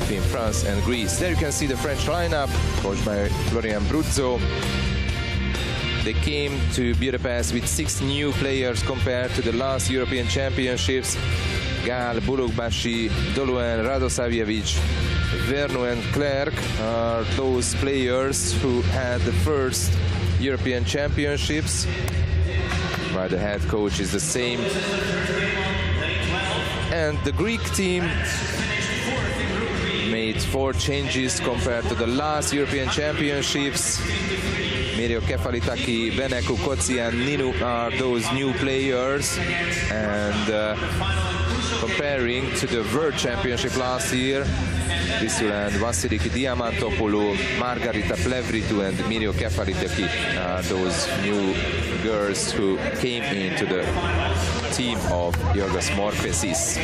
between France and Greece. There you can see the French lineup, coached by Florian Bruzzo. They came to Budapest with 6 new players compared to the last European Championships. Gál, Bulogbashi, Doluen, Radosavljevic, Vernou and Clerc are those players who had the first European Championships, while the head coach is the same. And the Greek team made 4 changes compared to the last European Championships. Mirio Kefalitaki, Beneku, Kocian, Ninu are those new players. And comparing to the World Championship last year, Krisztulen, Vasiliki Diamantopoulou, Margarita Plevritou and Mirio Kefalitaki are those new girls who came into the team of Yorgos Morphesis.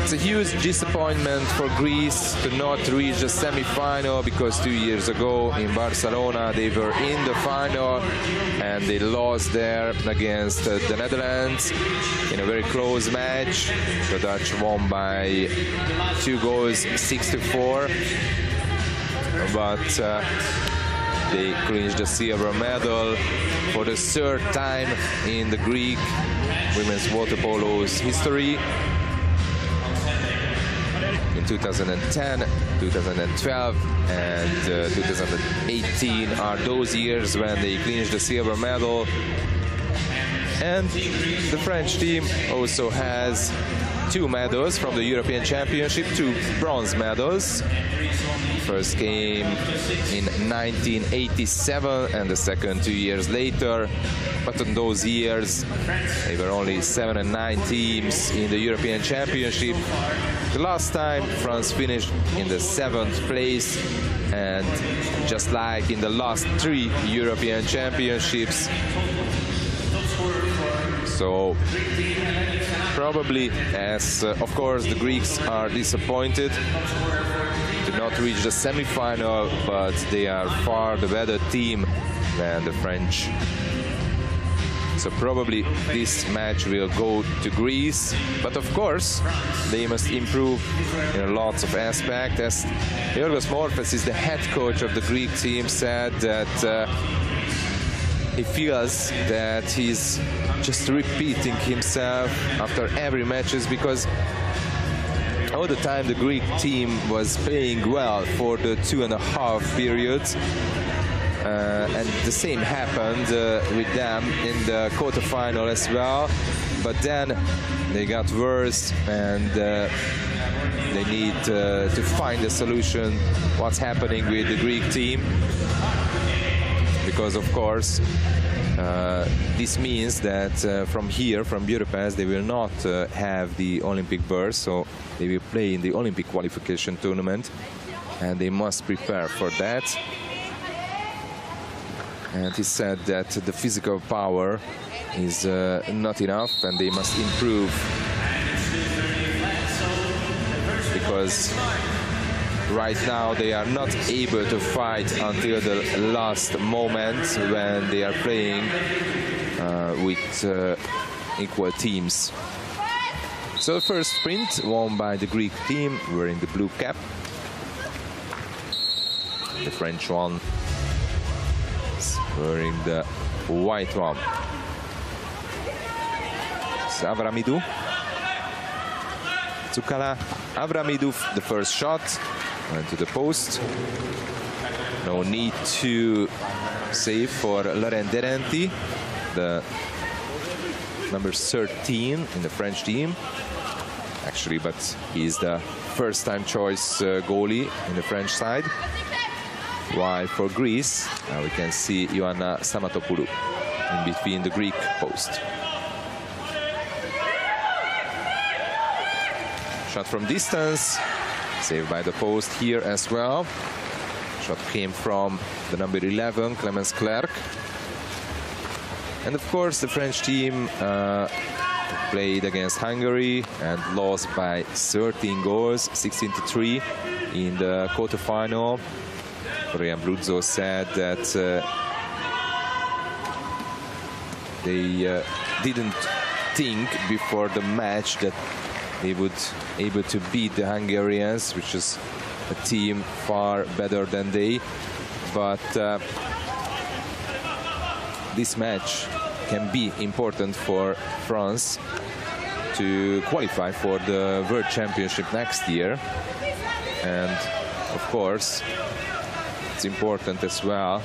It's a huge disappointment for Greece to not reach the semi-final, because 2 years ago in Barcelona they were in the final and they lost there against the Netherlands in a very close match. The Dutch won by 2 goals, 6-4, but they clinched the silver medal for the 3rd time in the Greek women's water polo's history. In 2010, 2012 and 2018 are those years when they clinched the silver medal. And the French team also has 2 medals from the European Championship, 2 bronze medals. First came in 1987 and the second 2 years later. But in those years, there were only 7 and 9 teams in the European Championship. The last time, France finished in the 7th place, and just like in the last 3 European Championships. So probably, as of course the Greeks are disappointed to not reach the semi-final, but they are far the better team than the French. So probably this match will go to Greece, but of course they must improve in lots of aspects. As Yorgos Morphesis, the head coach of the Greek team, said that he feels that he's just repeating himself after every matches, because all the time the Greek team was playing well for the 2.5 periods. And the same happened with them in the quarterfinal as well, but then they got worse, and they need to find a solution what's happening with the Greek team, because of course this means that from here, from Budapest, they will not have the Olympic berth, so they will play in the Olympic qualification tournament, and they must prepare for that. And he said that the physical power is not enough, and they must improve, because right now they are not able to fight until the last moment when they are playing with equal teams. So the first sprint won by the Greek team wearing the blue cap. The French one wearing the white one. Avramidou. Tsukala Avramidou, the first shot, went to the post. No need to save for Laurent Derenti, the number 13 in the French team. Actually, but he's the first-time choice goalie in the French side. While for Greece, we can see Ioanna Stamatopoulou in between the Greek post. Shot from distance, saved by the post here as well. Shot came from the number 11, Clemens Clerc. And of course, the French team played against Hungary and lost by 13 goals, 16-3 in the quarterfinal. Florian Bruzzo said that they didn't think before the match that they would able to beat the Hungarians, which is a team far better than they. But this match can be important for France to qualify for the World Championship next year. And of course, it's important as well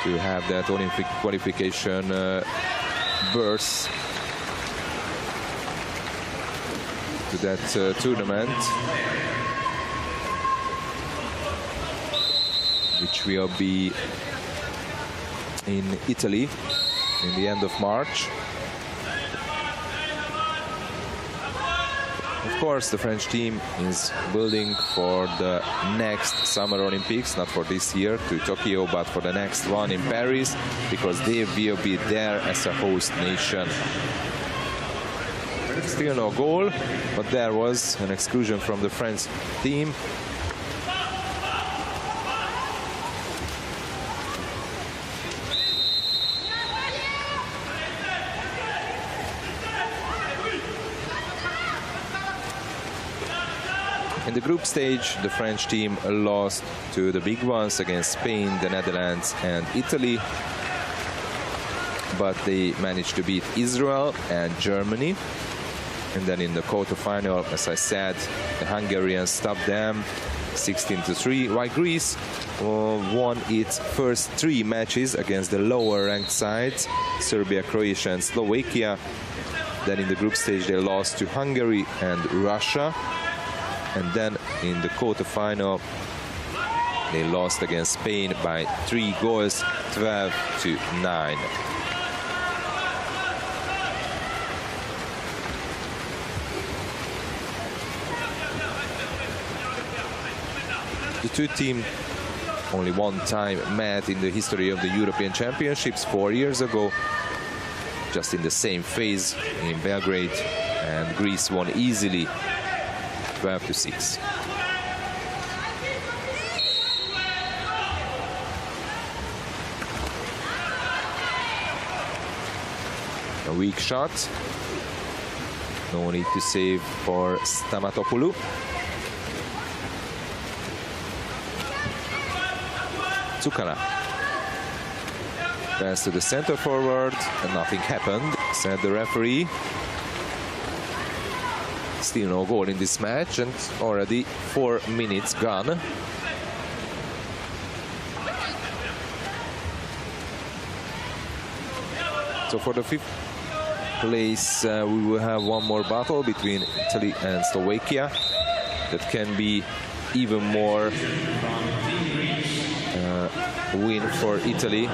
to have that Olympic qualification berth to that tournament, which will be in Italy in the end of March. Of course, the French team is building for the next Summer Olympics, not for this year to Tokyo, but for the next one in Paris, because they will be there as a host nation. Still no goal, but there was an exclusion from the French team. In the group stage, the French team lost to the big ones against Spain, the Netherlands and Italy. But they managed to beat Israel and Germany. And then in the quarterfinal, as I said, the Hungarians stopped them 16-3, while Greece won its first 3 matches against the lower-ranked sides, Serbia, Croatia and Slovakia. Then in the group stage, they lost to Hungary and Russia. And then in the quarterfinal, they lost against Spain by 3 goals, 12-9. The two teams only one time met in the history of the European Championships 4 years ago, just in the same phase in Belgrade, and Greece won easily 12-6. A weak shot. No need to save for Stamatopoulou. Tsukala. Pass to the center forward, and nothing happened, said the referee. Still no goal in this match, and already 4 minutes gone. So for the 5th place, we will have one more battle between Italy and Slovakia. That can be even more win for Italy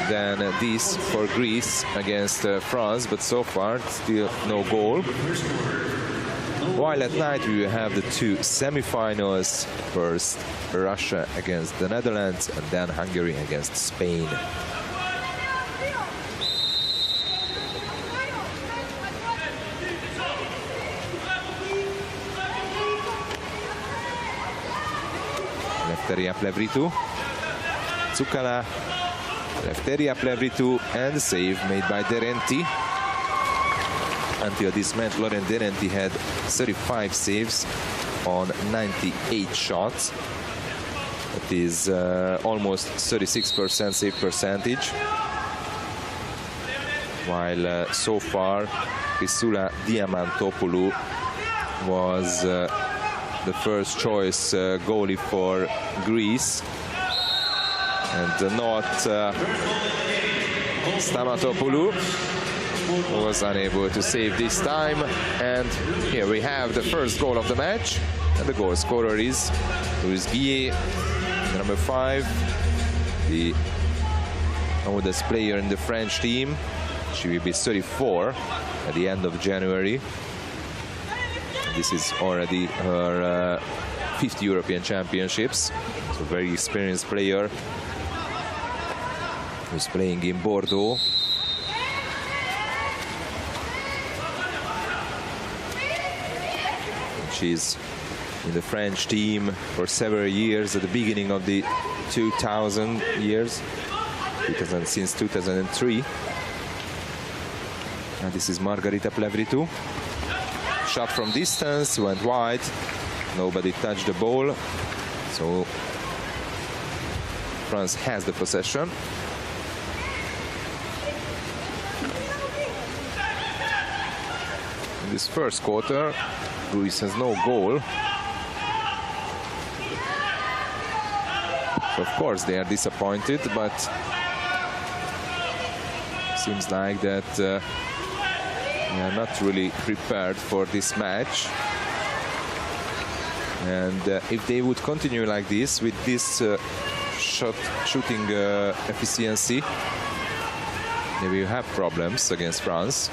than this for Greece against France, but so far still no goal. While at night we will have the 2 semi-finals. First Russia against the Netherlands, and then Hungary against Spain. Lefteria Plevritou, Tsukala, Lefteria Plevritou, and the save made by Derenti. Until this match, Laurent Derenti had 35 saves on 98 shots. That is almost 36% save percentage. While so far, Chrysula Diamantopoulou was the first choice goalie for Greece, and not Stamatopoulou, who was unable to save this time. And here we have the first goal of the match, and the goal scorer is Louis Guillet, number 5, the oldest player in the French team. She will be 34 at the end of January. This is already her 5th European Championships. So very experienced player who's playing in Bordeaux. She's in the French team for several years at the beginning of the 2000 years, since 2003. And this is Margarita Plevritou. Shot from distance, went wide. Nobody touched the ball. So France has the possession. In this first quarter, Greece has no goal. So of course they are disappointed, but seems like that they are not really prepared for this match. And if they would continue like this, with this shooting efficiency, they will have problems against France.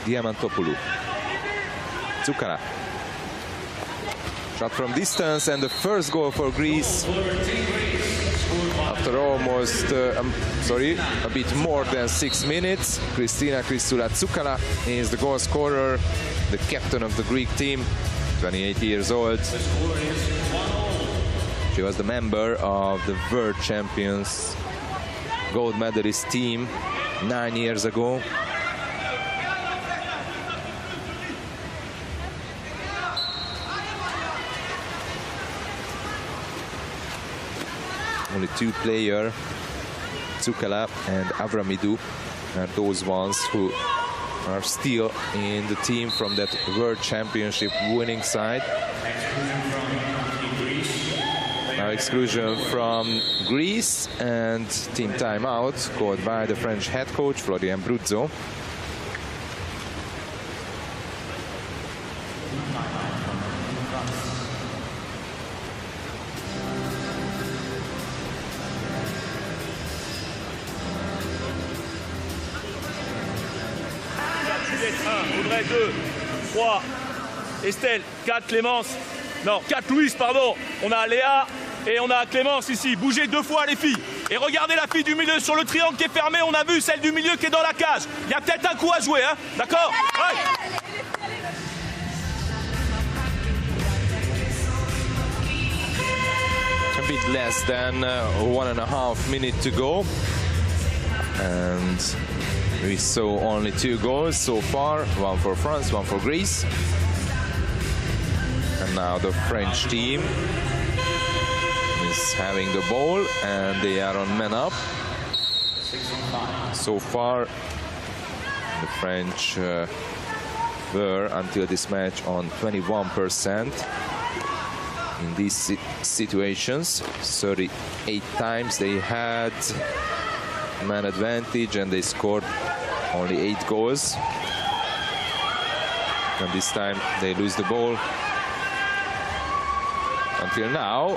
Diamantopoulou. Tsukala. Shot from distance, and the first goal for Greece after almost, a bit more than 6 minutes. Kristina Christoula Tsukala is the goal scorer, the captain of the Greek team, 28 years old. She was the member of the world champions gold medalist team 9 years ago. Only two players, Tsukala and Avramidou, are those ones who are still in the team from that World Championship winning side. Now exclusion from Greece and team timeout called by the French head coach Florian Bruzzo. Audrey 2, 3, Estelle, 4, Clémence, non, 4, Louise, pardon. On a Léa et on a Clémence ici. Bougez 2 fois les filles. Et regardez la fille du milieu sur le triangle qui est fermé. On a vu celle du milieu qui est dans la cage. Il y a peut-être un coup à jouer, hein, d'accord? Ouais. A bit less than 1.5 minutes to go. And we saw only 2 goals so far, one for France, one for Greece. And now the French team is having the ball and they are on man up. So far, the French were until this match on 21% in these situations. 38 times they had man advantage and they scored only 8 goals. And this time they lose the ball. Until now,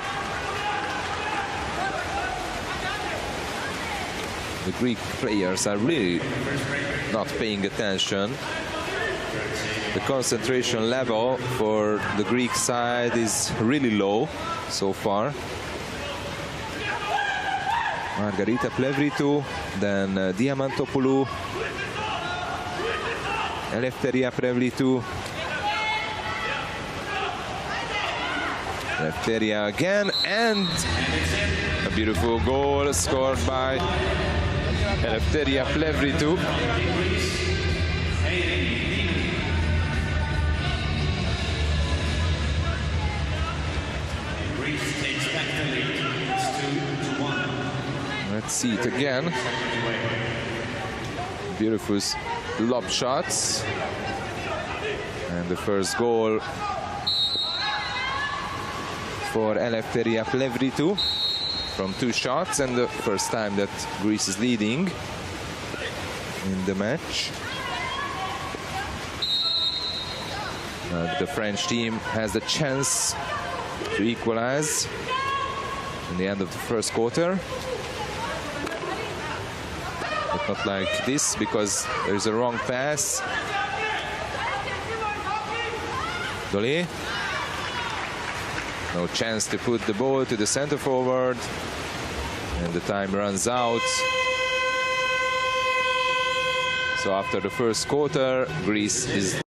the Greek players are really not paying attention. The concentration level for the Greek side is really low so far. Margarita Plevritou, then Diamantopoulou, Eleftheria Plevritou, Eleftheria again, and a beautiful goal scored by Eleftheria Plevritou. Let's see it again. Beautiful lob shots. And the first goal for Eleftheria Plevritou from 2 shots, and the first time that Greece is leading in the match. The French team has the chance to equalize in the end of the first quarter. But not like this, because there is a wrong pass. Dolly. No chance to put the ball to the center forward. And the time runs out. So after the first quarter, Greece is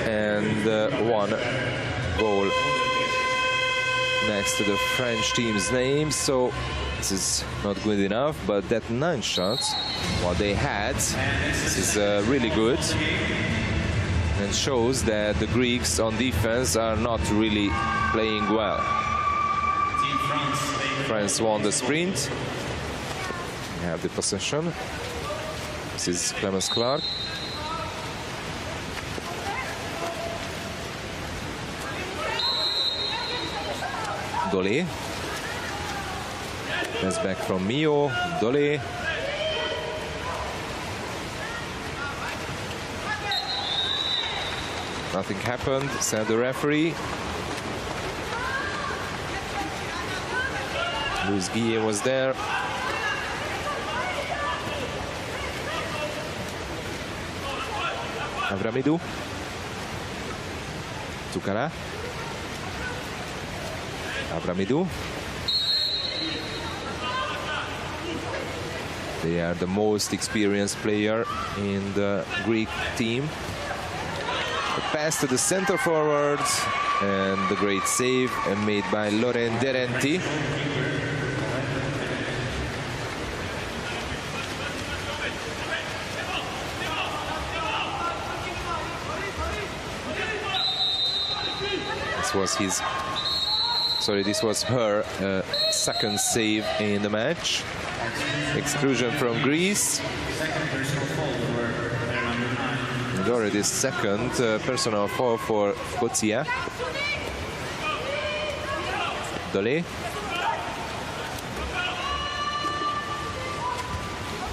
and 1 goal next to the French team's name. So this is not good enough, but that 9 shots, what they had, this is really good, and shows that the Greeks on defense are not really playing well. France won the sprint. They have the possession. This is Clemens Clark. Dolé. That's back from Mio. Dolé. Nothing happened, said the referee. Luis Guille was there. Avramidou. Tukara. Avramidou. They are the most experienced player in the Greek team. The pass to the center forward, and the great save made by Loren Derenti. This was her second save in the match. Exclusion from Greece. And already second personal foul for Kotia. Dolé.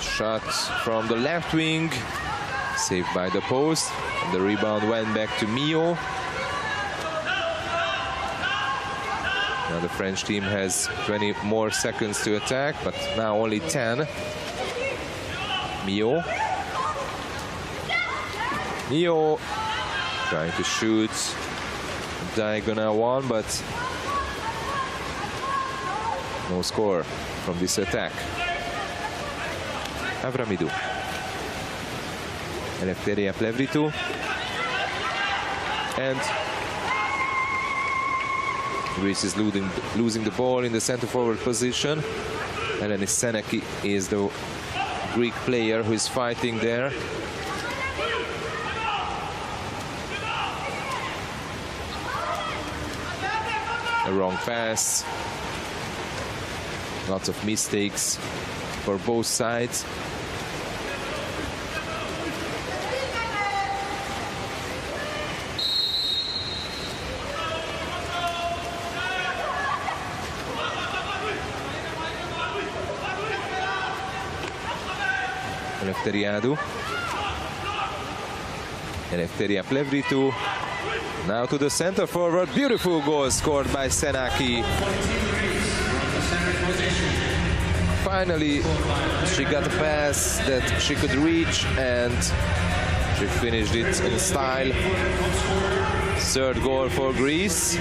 Shot from the left wing, saved by the post. And the rebound went back to Mio. Now the French team has 20 more seconds to attack, but now only 10. Mio. Mio trying to shoot diagonal one, but no score from this attack. Avramidou. Eleftheria Plevritou. And Greece is losing the ball in the center forward position. Elenis Seneki is the Greek player who is fighting there. A wrong pass. Lots of mistakes for both sides. Eleftheriadou. Eleftheria Plevritou. Now to the center forward. Beautiful goal scored by Senaki. Finally, she got a pass that she could reach, and she finished it in style. Third goal for Greece.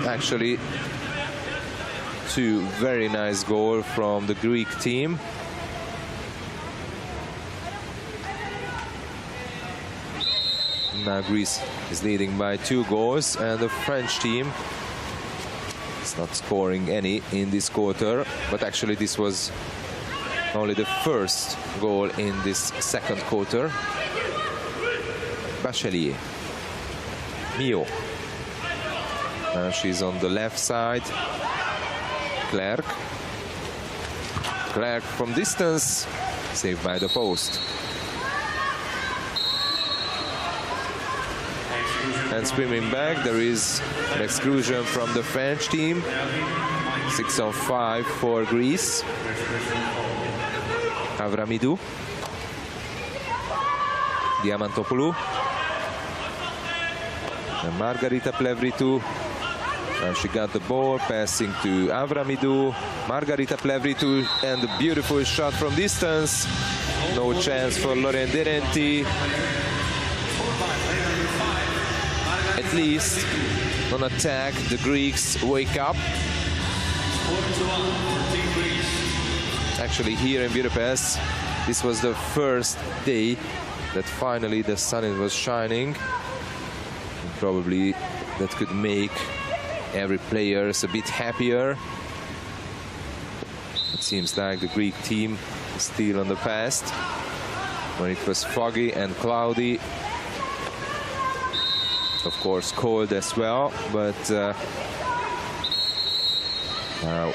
Actually, 2 very nice goals from the Greek team. Now Greece is leading by 2 goals, and the French team is not scoring any in this quarter, but actually this was only the first goal in this second quarter. Bachelier. Mio. Now she's on the left side. Clerc. Clerc from distance, saved by the post. And streaming back, there is an exclusion from the French team. 6-on-5 for Greece. Avramidou. Diamantopoulou. And Margarita Plevritou. And she got the ball, passing to Avramidou. Margarita Plevritou, and a beautiful shot from distance. No chance for Loren Derenti. At least on attack, the Greeks wake up. Actually, here in Budapest, this was the first day that finally the sun was shining. And probably that could make every player a bit happier. It seems like the Greek team is still on the past, when it was foggy and cloudy. Of course, cold as well, but now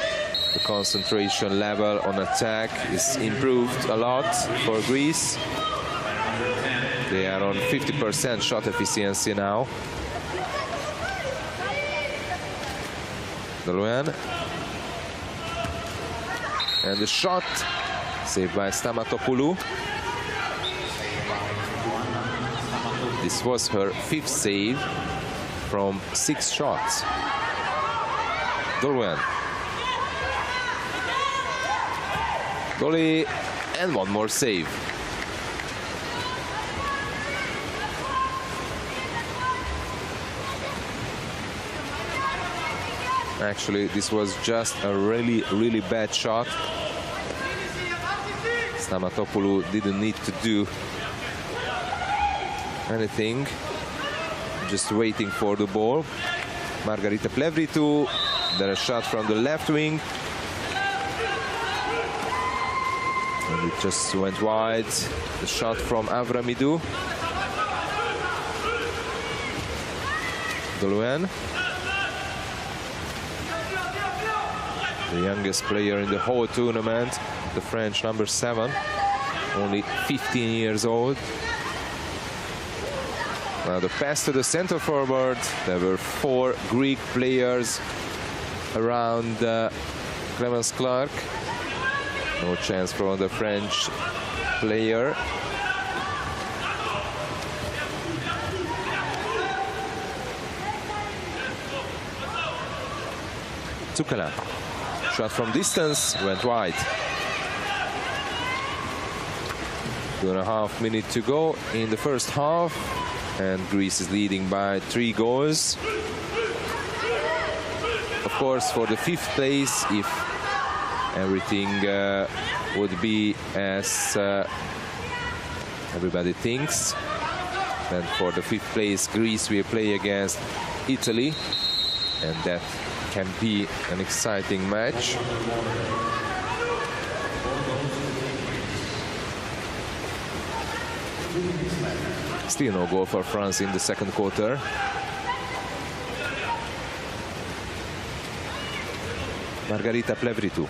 the concentration level on attack is improved a lot for Greece. They are on 50% shot efficiency now. Doluyan. And the shot saved by Stamatopoulou. This was her 5th save from 6 shots. Doluyan. Dolly, and one more save. Actually, this was just a really bad shot. Stamatopoulou didn't need to do anything, just waiting for the ball. Margarita Plevritou, then a shot from the left wing. And it just went wide. The shot from Avramidou. Doluyan, the youngest player in the whole tournament, the French number 7, only 15 years old. Now the pass to the center forward. There were 4 Greek players around Clemens Clark. No chance for the French player. Tsukala. Shot from distance, went wide. 2.5 minutes to go in the first half, and Greece is leading by 3 goals. Of course, for the 5th place, if everything would be as everybody thinks, then for the 5th place, Greece will play against Italy, and that can be an exciting match. Still no goal for France in the second quarter. Margarita Plevritou.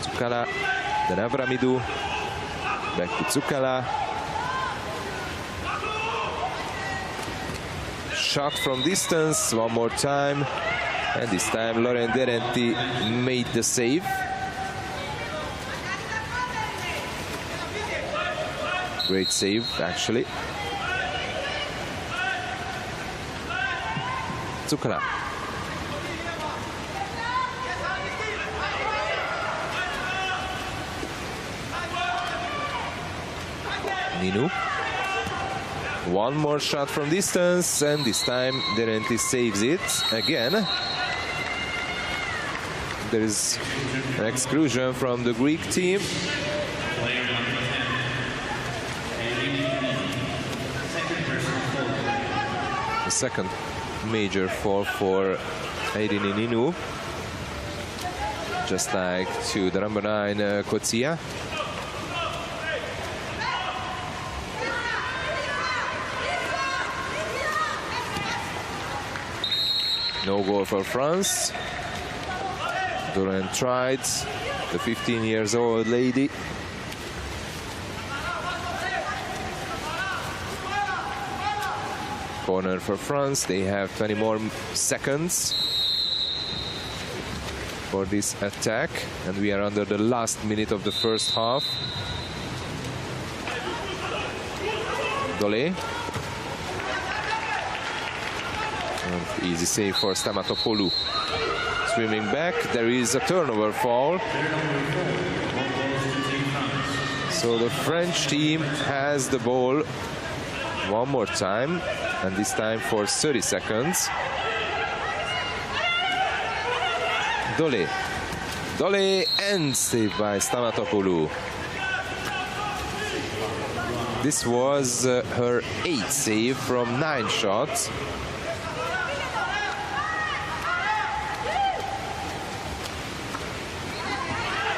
Tsukala, then Avramidou. Back to Tsukala. Shot from distance, one more time. And this time Laurent Derenti made the save. Great save, actually. Tsukala. Ninu. One more shot from distance, and this time Derenti saves it again. There is an exclusion from the Greek team. The second major fall for Eirini Ninu, just like to the number 9 Kotsia. No goal for France. Durant tried, the 15 years old lady. Corner for France. They have 20 more seconds for this attack, and we are under the last minute of the first half. Dole. And easy save for Stamatopoulou. Swimming back, there is a turnover foul. So the French team has the ball one more time, and this time for 30 seconds. Dole. Dole, and saved by Stamatopoulou. This was her 8th save from 9 shots.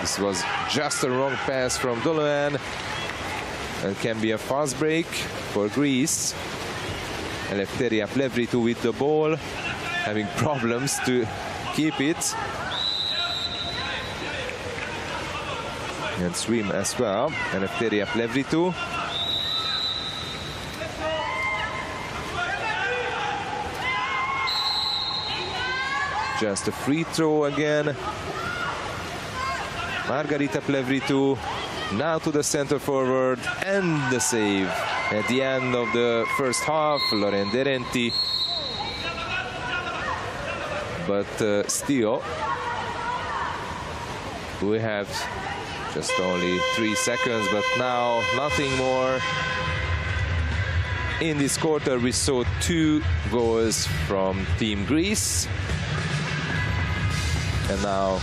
This was just a wrong pass from Doloan. It can be a fast break for Greece. Eleftheria Plevritou with the ball, having problems to keep it. And swim as well. Eleftheria Plevritou. Just a free throw again. Margarita Plevritou now to the center forward, and the save at the end of the first half. Loren Derenti. But still, we have just only 3 seconds, but now nothing more. In this quarter, we saw 2 goals from Team Greece. And now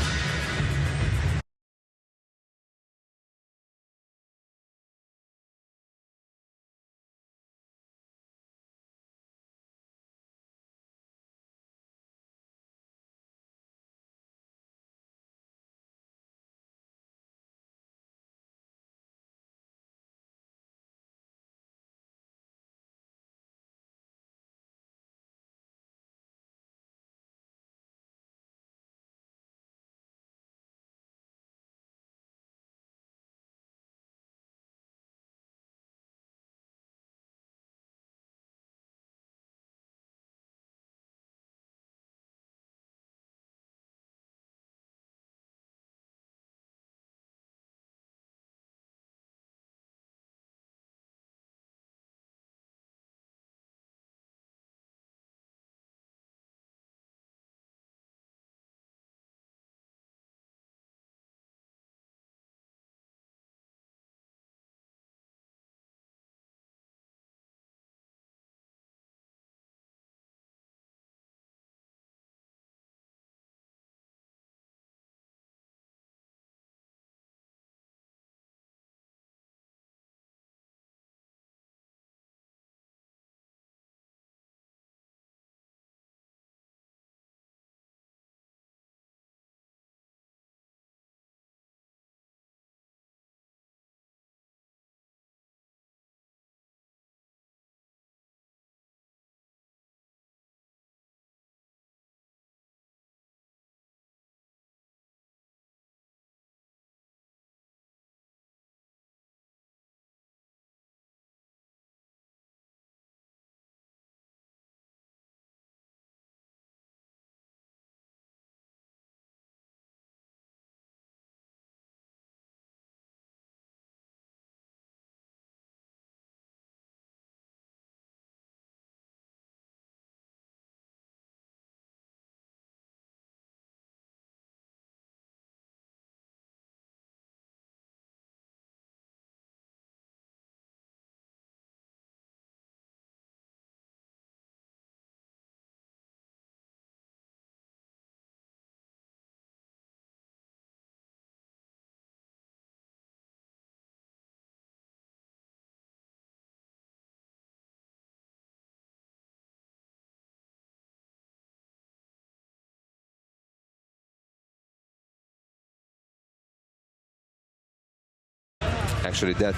actually that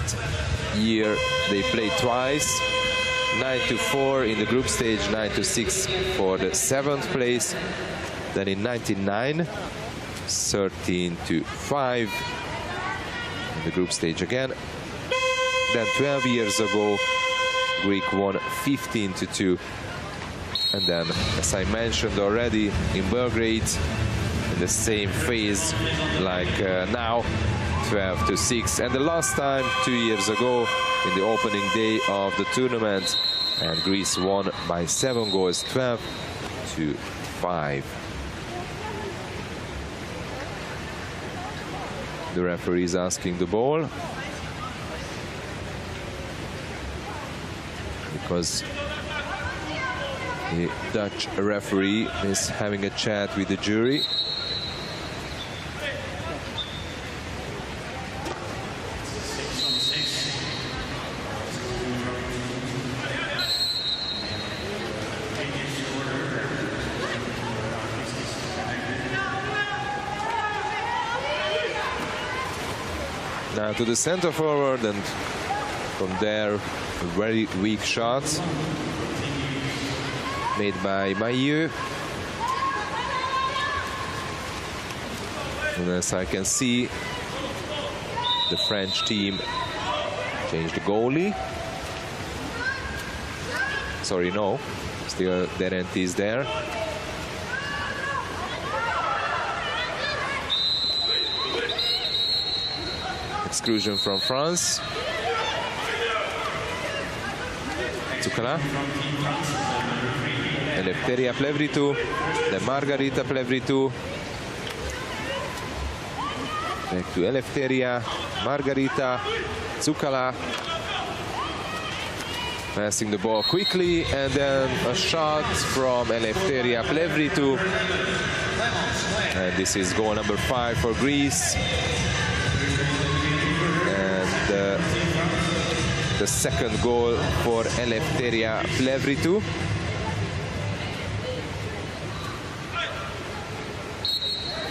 year they played twice, 9-4 in the group stage, 9-6 for the 7th place. Then in 99, 13-5 in the group stage again. Then 12 years ago, Greek won 15-2. And then, as I mentioned already, in Belgrade, in the same phase like now, 12-6. And the last time, 2 years ago, in the opening day of the tournament, and Greece won by 7 goals, 12-5. The referee is asking the ball, because the Dutch referee is having a chat with the jury. Now to the center forward, and from there, a very weak shot made by Mailleux. And as I can see, the French team changed the goalie. Sorry, no, still Derenti is there. Exclusion from France. Tsukala. Eleftheria Plevritou. Then Margarita Plevritou. Back to Eleftheria. Margarita. Tsukala. Passing the ball quickly, and then a shot from Eleftheria Plevritou. And this is goal number 5 for Greece. The second goal for Eleftheria Plevritou.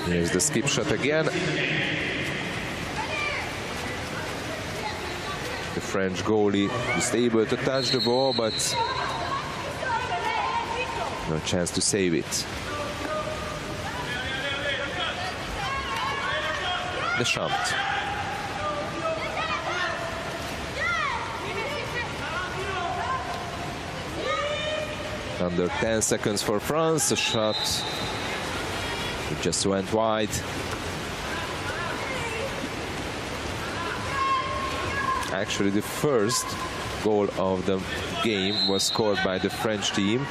Here's the skip shot again. The French goalie is able to touch the ball, but no chance to save it. Deschamps. Under 10 seconds for France, the shot it just went wide. Actually, the first goal of the game was scored by the French team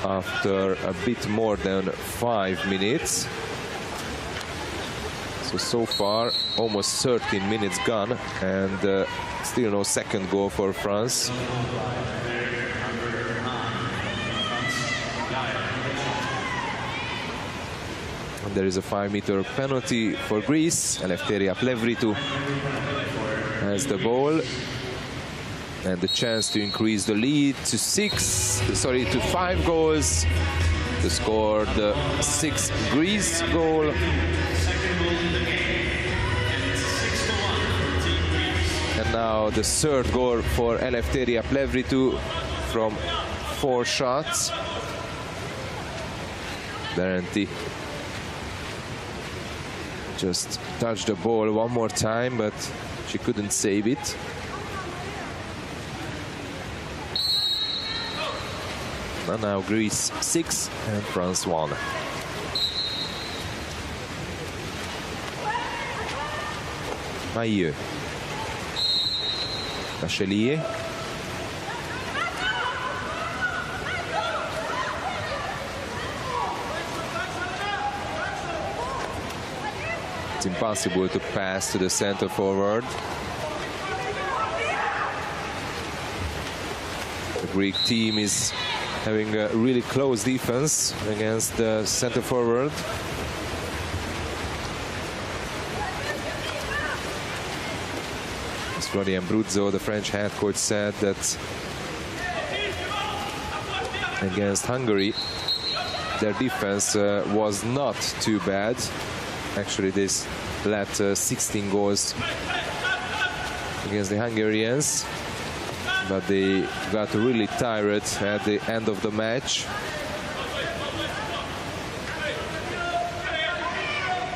after a bit more than 5 minutes. So far, almost 13 minutes gone, and still no second goal for France. There is a 5-meter penalty for Greece. Eleftheria Plevritou has the ball and the chance to increase the lead to 5 goals to score the 6th Greece goal. And now the 3rd goal for Eleftheria Plevritou from 4 shots. Derenti just touched the ball one more time, but she couldn't save it. And now Greece 6 and France 1. Mailleux. Bachelier. It's impossible to pass to the center forward. The Greek team is having a really close defense against the center forward. As Florian Bruzzo, the French head coach, said that against Hungary, their defense was not too bad. Actually, this led 16 goals against the Hungarians, but they got really tired at the end of the match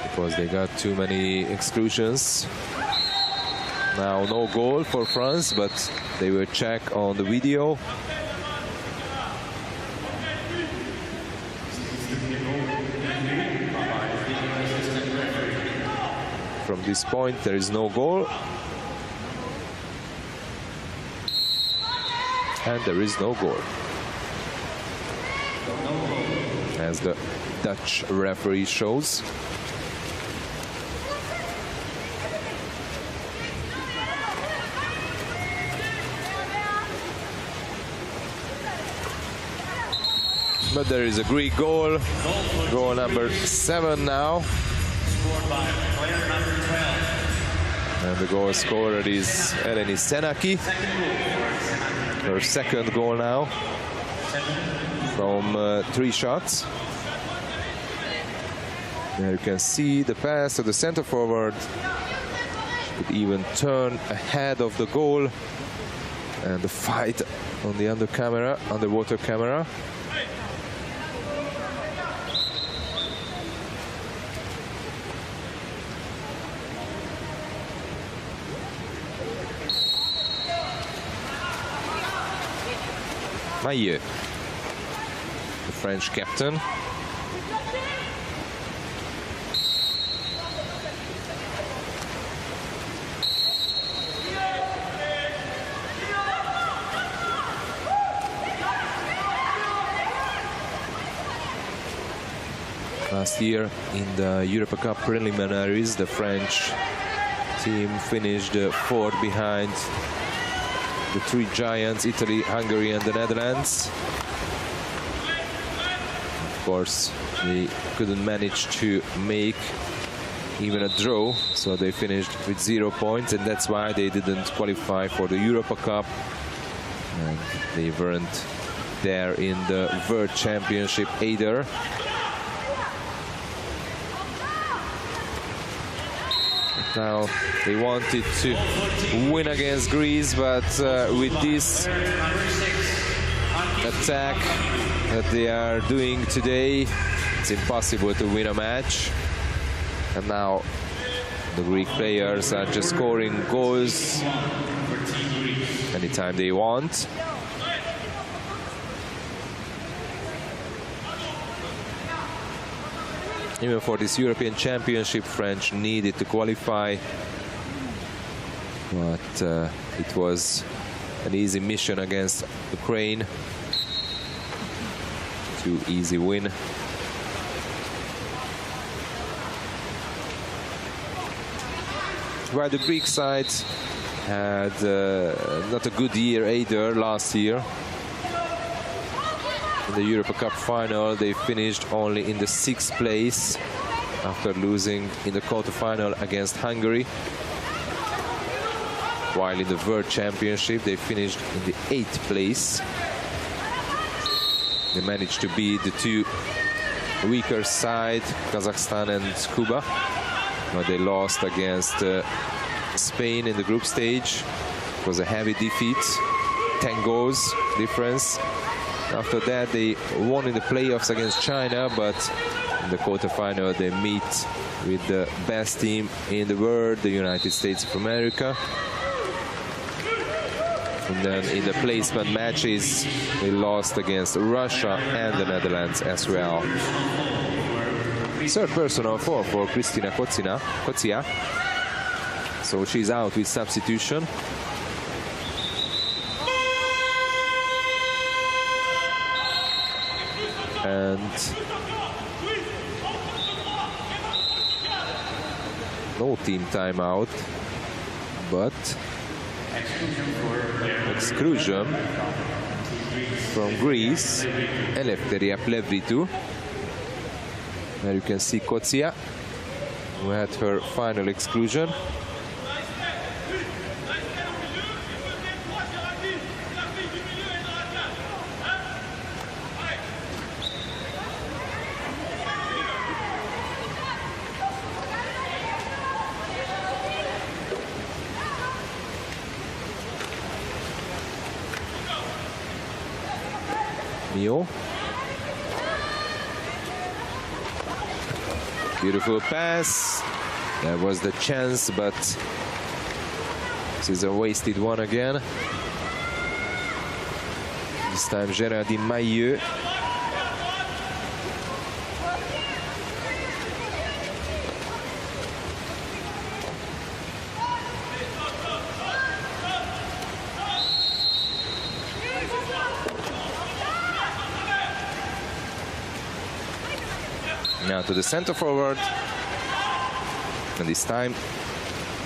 because they got too many exclusions. Now no goal for France, but they will check on the video. From this point, there is no goal. And there is no goal. As the Dutch referee shows. But there is a Greek goal. Goal number 7 now. And the goal scorer is Eleni Senaki. Her second goal now from 3 shots. There you can see the pass to the center forward. could even turn ahead of the goal. And the fight on the underwater camera. Maillot, the French captain. Last year in the Europa Cup preliminaries, the French team finished fourth behind the three giants, Italy, Hungary and the Netherlands. Of course, they couldn't manage to make even a draw, so they finished with 0 points, and that's why they didn't qualify for the Europa Cup. And they weren't there in the World Championship either. Now they wanted to win against Greece, but with this attack that they are doing today, it's impossible to win a match. And now the Greek players are just scoring goals anytime they want. Even for this European Championship, French needed to qualify, but it was an easy mission against Ukraine. Too easy win. While the Greek side had not a good year either last year. In the Europa Cup final, they finished only in the 6th place after losing in the quarterfinal against Hungary. While in the World Championship, they finished in the 8th place. They managed to beat the two weaker side, Kazakhstan and Cuba, but they lost against Spain in the group stage. It was a heavy defeat, 10 goals difference. After that, they won in the playoffs against China, but in the quarterfinal, they meet with the best team in the world, the United States of America. And then in the placement matches, they lost against Russia and the Netherlands as well. Third personal foul for Kristina Kozia. So she's out with substitution. And no team timeout, but exclusion from Greece, Eleftheria Plevritou. There you can see Kozia, who had her final exclusion. Beautiful pass. That was the chance, but this is a wasted one again. This time Géraldine Maillot. Now to the center forward, and this time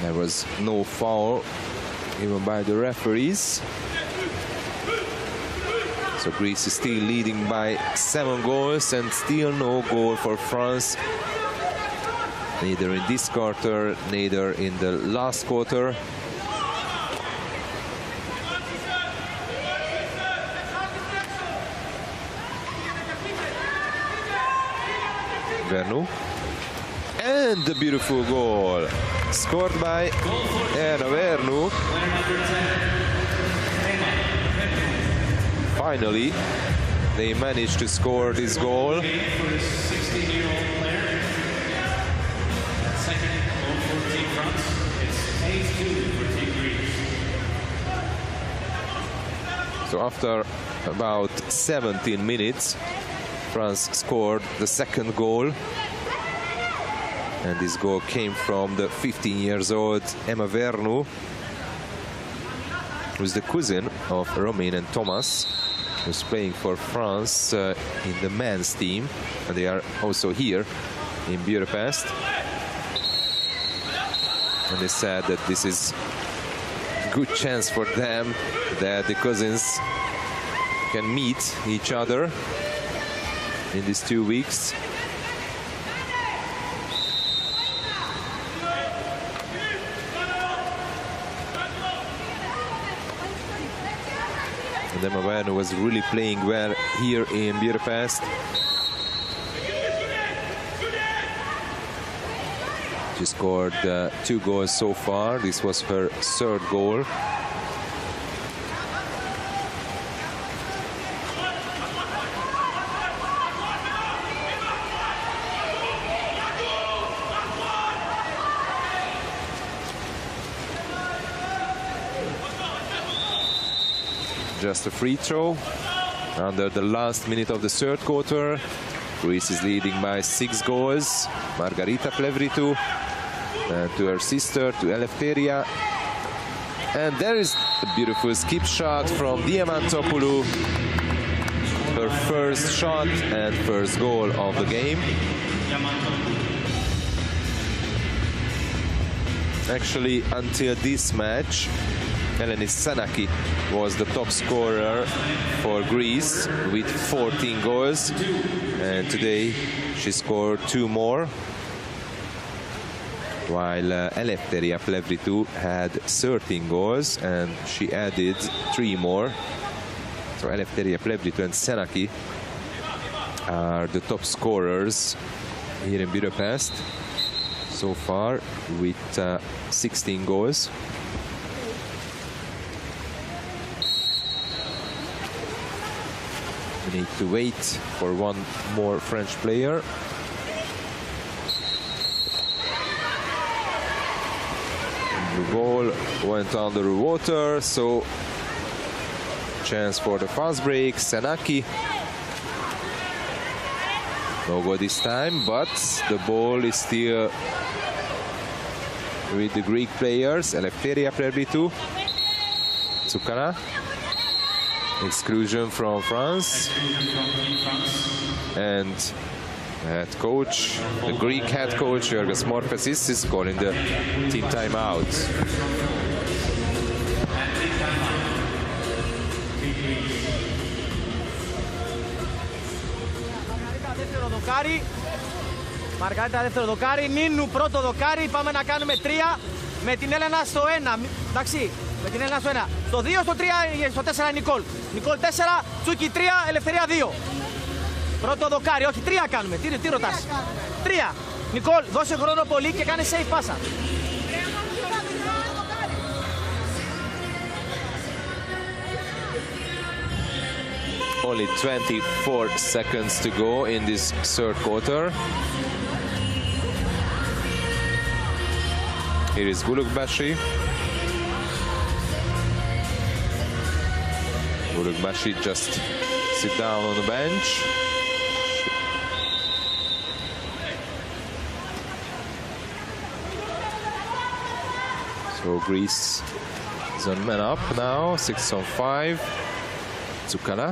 there was no foul even by the referees. So Greece is still leading by 7 goals and still no goal for France, neither in this quarter, neither in the last quarter. Vernou. And And a beautiful goal scored by Water-Polo. Finally, they managed to score this goal. So after about 17 minutes, France scored the second goal. And this goal came from the 15-year-old Emma Vernou, who's the cousin of Romain and Thomas, who's playing for France in the men's team. And they are also here in Budapest. And they said that this is a good chance for them that the cousins can meet each other in these 2 weeks. And Emma Vernou was really playing well here in Budapest. She scored 2 goals so far. This was her 3rd goal. Just a free throw under the last minute of the 3rd quarter. Greece is leading by 6 goals. Margarita Plevritou to her sister, to Eleftheria. And there is a beautiful skip shot from Diamantopoulou. Her first shot and first goal of the game. Actually, until this match, Eleni Sanaki was the top scorer for Greece with 14 goals, and today she scored 2 more, while Eleftheria Plevritou had 13 goals and she added 3 more. So Eleftheria Plevritou and Sanaki are the top scorers here in Budapest so far with 16 goals. We need to wait for one more French player. And the ball went under the water, so chance for the fast break. Sanaki. No goal this time, but the ball is still with the Greek players. Eleftheria Plevritou. Tsukana. Exclusion from France. And head coach, the Greek head coach, Yorgos Morphesis, is calling the team timeout. Μαργαρίτα δεύτερο δοκάρι, Νίνου πρώτο δοκάρι, πάμε να κάνουμε 3 με την Έλενα στο 1, εντάξει, με την Έλενα στο 1. Στο 2, στο 3, στο 4 Νικόλ. Νικόλ 4, Τσούκι 3, Ελευθερία 2. Πρώτο δοκάρι, όχι 3 κάνουμε, τι ρωτάς. 3, Νικόλ δώσε χρόνο πολύ και κάνε safe πάσα. Only 24 seconds to go in this 3rd quarter. Here is Gulukbashi. Gulukbashi just sit down on the bench. So Greece is on man up now, 6 on 5. Tsukana.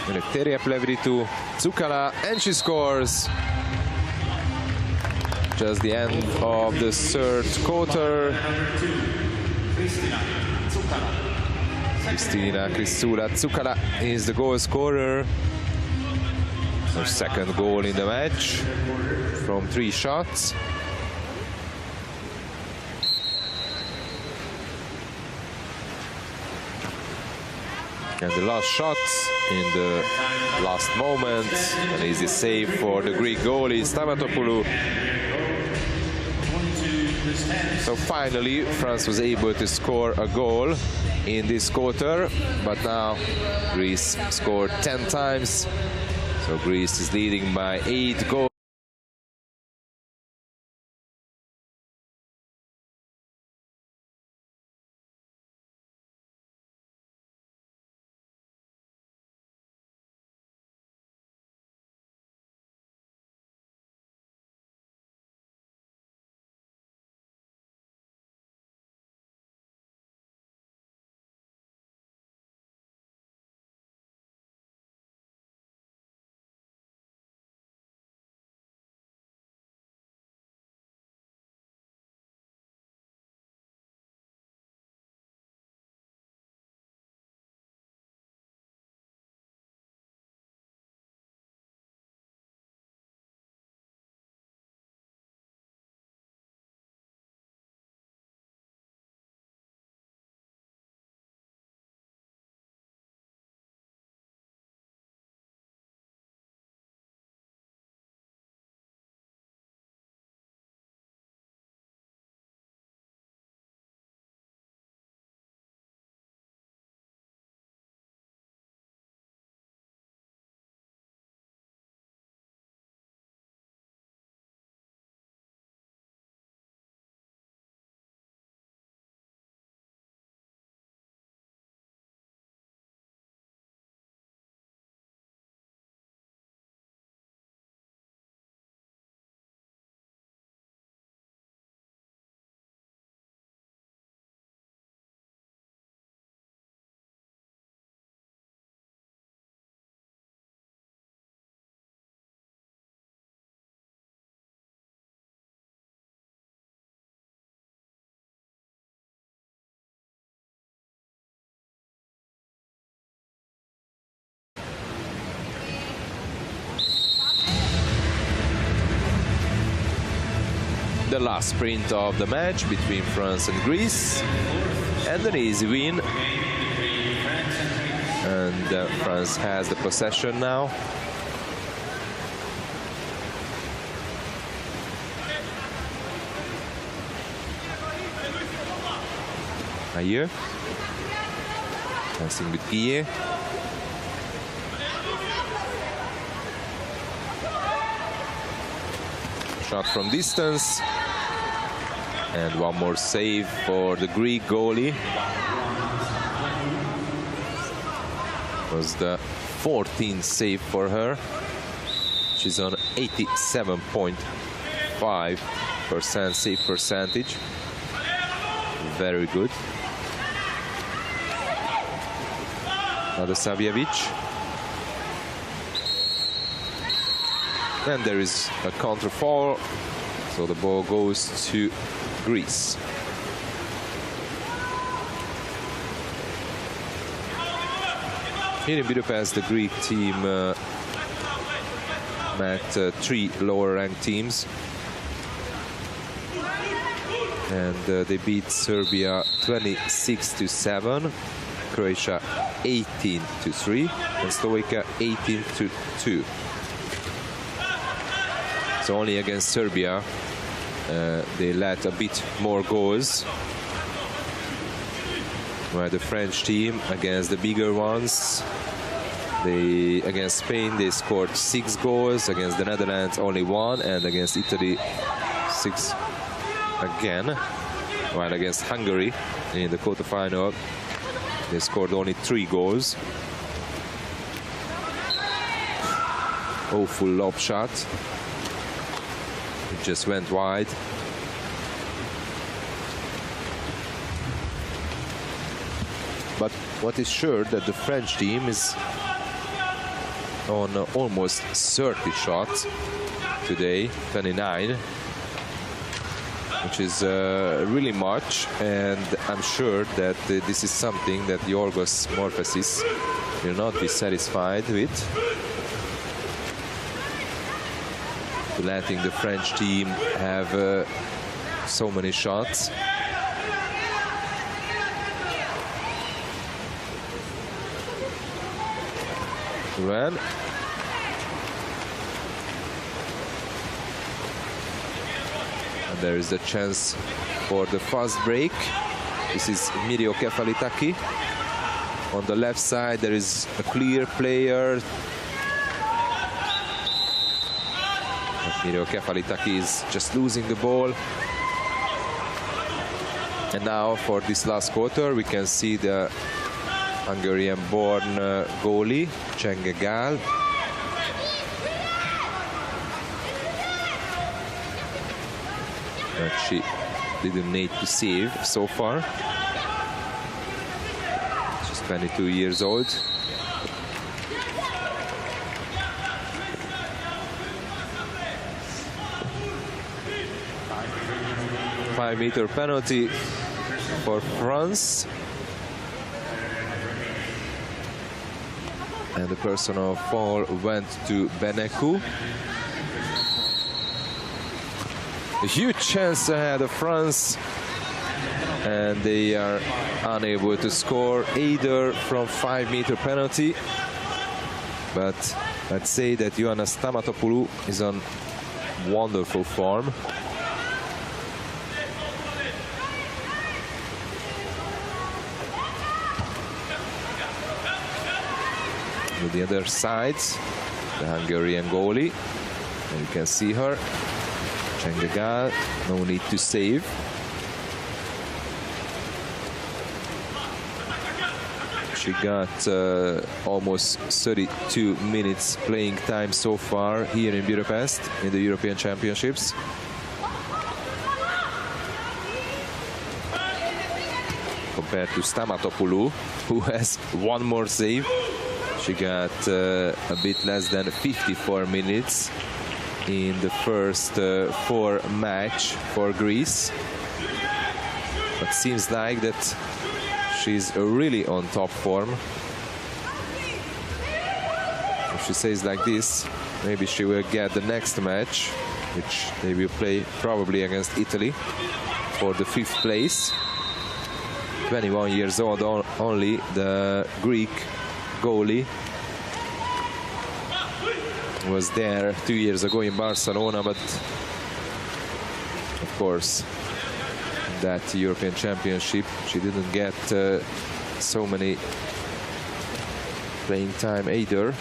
Eleftheria Plevritou, Tsukala, and she scores. Just the end of the 3rd quarter. Kristula Tsukala is the goal scorer. Her 2nd goal in the match from 3 shots. And the last shot in the last moment, an easy save for the Greek goalie, Water-Polo. So finally, France was able to score a goal in this quarter, but now Greece scored 10 times. So Greece is leading by 8 goals. The last sprint of the match between France and Greece, and an easy win. And France has the possession now. Ayer passing with Guillet. Shot from distance, and one more save for the Greek goalie. It was the 14th save for her. She's on 87.5% save percentage. Very good. Another Savjevic. And there is a counter foul, so the ball goes to Greece. Here in Budapest, the Greek team met 3 lower-ranked teams, and they beat Serbia 26-7, Croatia 18-3, and Slovakia 18-2. So only against Serbia they let a bit more goals, where the French team against the bigger ones, against Spain they scored 6 goals, against the Netherlands only 1, and against Italy 6 again, while against Hungary in the quarterfinal they scored only 3 goals. Awful lob shot. It just went wide. But what is sure that the French team is on almost 30 shots today, 29, which is really much, and I'm sure that this is something that Yorgos Morphesis will not be satisfied with. Letting the French team have so many shots. Ran. And there is a chance for the fast break. This is Mirio Kefalitaki. On the left side, there is a clear player. But Mirio Kefalitaki is just losing the ball. And now for this last quarter, we can see the Hungarian-born goalie, Csenge Gál. But she didn't need to save so far. She's 22 years old. Five-meter penalty for France. And the personal foul went to Beneku. A huge chance ahead of France, and they are unable to score either from 5-meter penalty. But let's say that Ioanna Stamatopoulou is on wonderful form. To the other side, the Hungarian goalie, and you can see her. Csenge Gál, no need to save. She got almost 32 minutes playing time so far here in Budapest in the European Championships. Compared to Stamatopoulou, who has one more save. She got a bit less than 54 minutes in the first 4 match for Greece. But seems like that she's really on top form. If she stays like this, maybe she will get the next match, which they will play probably against Italy for the 5th place. 21 years old only, the Greek goalie. Was there 2 years ago in Barcelona, but of course that European Championship she didn't get so many playing time either.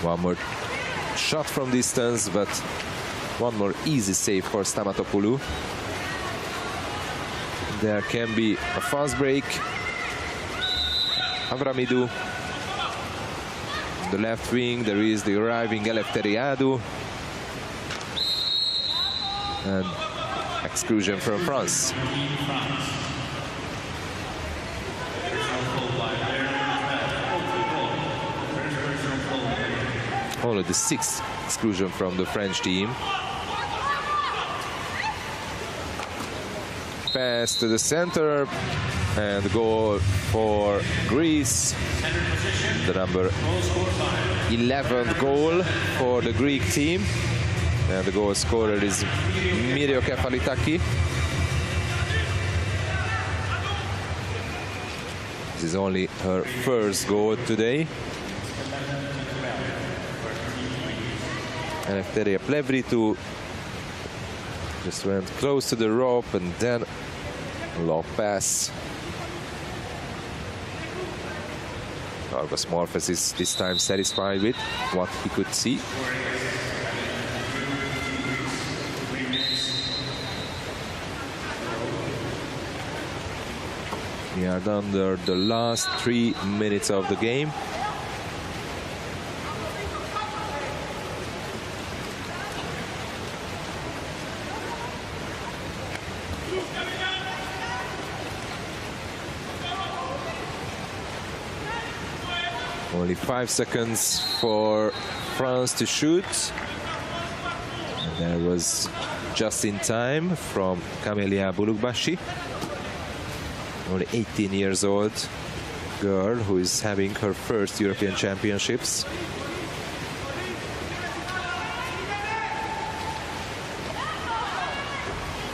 One more shot from distance, but one more easy save for Stamatopoulou. There can be a fast break. Avramidou. On the left wing, there is the arriving Eleftheriadou. And exclusion from France. Only the 6th exclusion from the French team. Pass to the center, and the goal for Greece. The number 11th goal for the Greek team. And the goal scorer is Mirio Kefalitaki. This is only her first goal today. Eleftheria Plevritou just went close to the rope, and then low pass. Argos Morphes is this time satisfied with what he could see. We are under the last 3 minutes of the game. Only 5 seconds for France to shoot. And there was just in time from Camelia Bulukbashi. Only 18 years old girl who is having her first European Championships.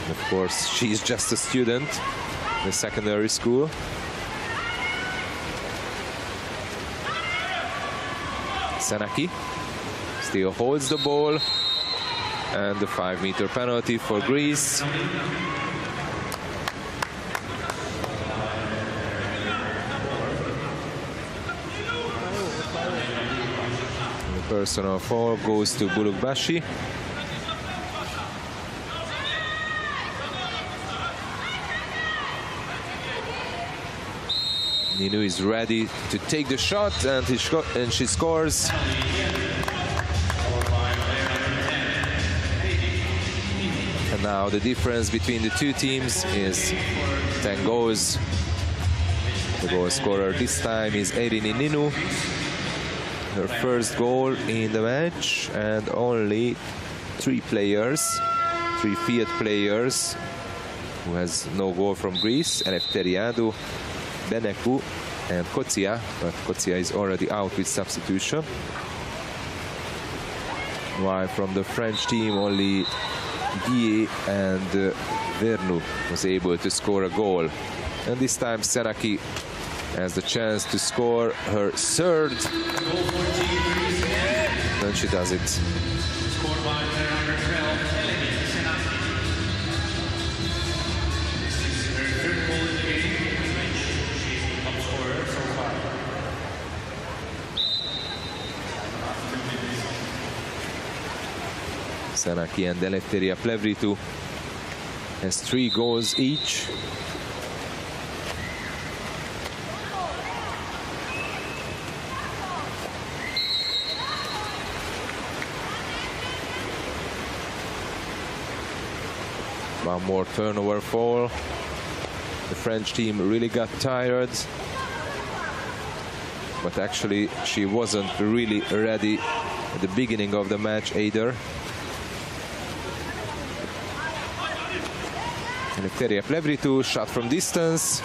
Of course, she's just a student in secondary school. Senaki still holds the ball, and the 5-meter penalty for Greece. The personal foul goes to Bulukbashi. Ninu is ready to take the shot, and she scores. And now the difference between the two teams is 10 goals. The goal scorer this time is Eirini Ninu. Her first goal in the match, and only 3 Fiat players who has no goal from Greece: Eleftheriadou, Beneku and Kotsia, but Kotsia is already out with substitution. While from the French team, only Guillet and Vernou was able to score a goal. And this time Senaki has the chance to score her third. And she does it. Senaki and Eleftheria Plevritou has 3 goals each. One more turnover foul. The French team really got tired, but actually she wasn't really ready at the beginning of the match either. Eleftheria Plevritou, shot from distance.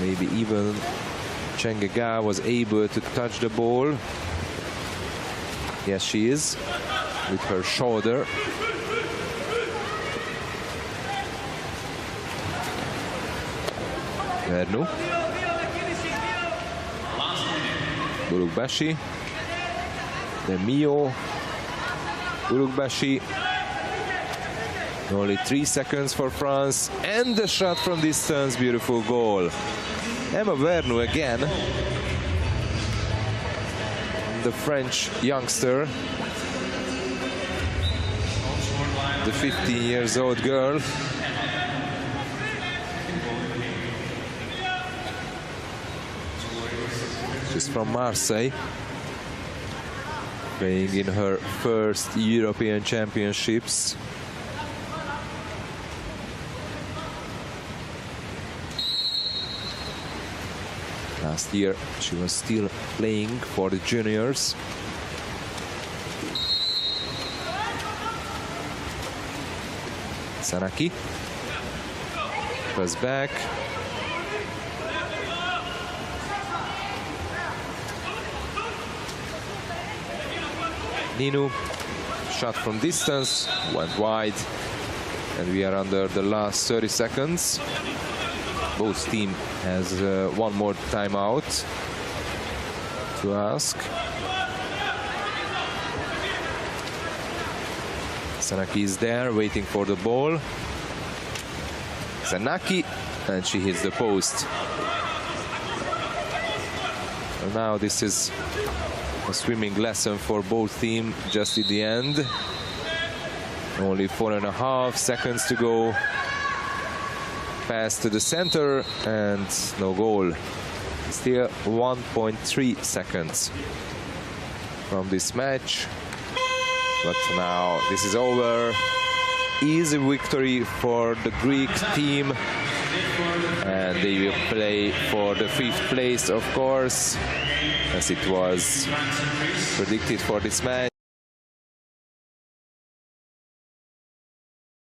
Maybe even Chengega was able to touch the ball. Yes, she is, with her shoulder. Vernou. Bulukbashi. Then Mio. Bulukbashi. Only 3 seconds for France, and the shot from distance, beautiful goal. Emma Vernou again, the French youngster, the 15-year-old girl. She's from Marseille, playing in her first European Championships. Last year she was still playing for the juniors. Senaki goes back. Ninu, shot from distance, went wide, and we are under the last 30 seconds. Both team has one more timeout to ask. Senaki is there waiting for the ball. Senaki, and she hits the post. And now this is a swimming lesson for both teams just at the end. Only 4.5 seconds to go. Pass to the center and no goal. Still 1.3 seconds from this match. But now this is over. Easy victory for the Greek team. And they will play for the 5th place, of course, as it was predicted for this match.